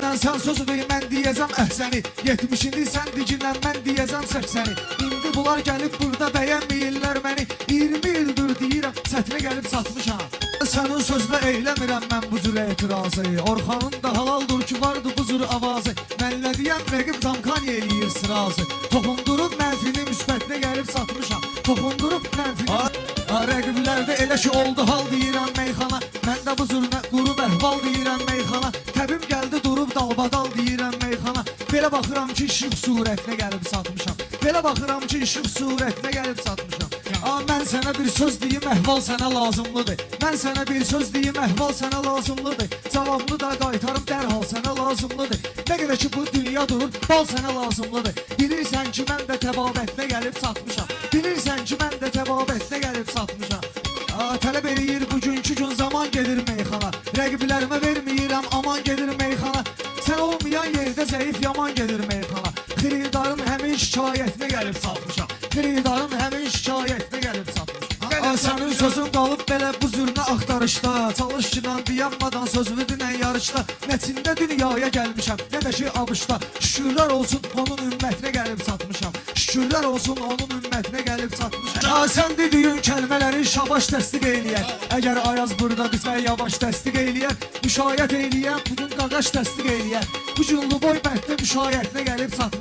Dünən sən söz ver, mən deyəcəm əhsəni. 70-indi sən dicinən, mən deyəcəm 80-i. İndi bunlar gəlib burada bəyənməyirlər məni. 20 ildir deyirəm, sətrinə gəlib satmışam. Sənin sözlə eyləmirəm mən bu cür etirazı. Orxanın da halaldır ki, vardı bu cür avazı. Mənlə deyəm, rəqib zamkan eləyir sırazı. Toxundurub mənfini müsbətinə gəlib satmışam. Toxundurub mənfini rəqiblərdə elə ki oldu hal deyirəm meyxana. Mən də bu cür qurub əhval deyirəm meyxana. Təbim gəldi durub dalbadal deyirəm meyxana. Belə baxıram ki, işıq surətinə gəlib satmışam. Belə baxıram ki, işıq surətinə gəlib satmışam. Mən sənə bir söz deyim, əhval sənə lazımlıdır. Mən sənə bir söz deyim, əhval sənə lazımlıdır. Cavabını da qaytarım, dərhal sənə lazımlıdır. Nə qədər ki bu dünya durur, bal sənə lazımlıdır. Bilirsən ki, mən də təbabətinə gəlib satmışam. Bilirsən ki, mən də təbabətinə gəlib satmışam. Tələb eləyir bugünkü gün zaman gedir meyxana. Rəqiblərimə verməyirəm, aman gedir meyxana. Sən olmayan yerdə zəif yaman gedir meyxana. Xiridarın həmin şikayətinə gəlib satmışam. Xiridarın həmin şikayətinə gəlib satmışam. Sənin sözün qalıb belə bu zürnə axtarışda. Çalış ki, dayanmadan sözümü dinən yarışda. Nəçində dünyaya gəlmişəm, nə də ki abışda. Şükürlər olsun onun ümmətinə gəlib satmışam. Şükürlər olsun onun ümmətinə gəlib satmışam. Sən dediyin kəlmələri şabaş təsdiq eləyər. Əgər Ayaz burada bizə yavaş təsdiq eləyər. Müşayiət eləyər, bugün qaqaş təsdiq eləyər. Bu gün Luboy bənddə müşayiətinə gəlib satmışam.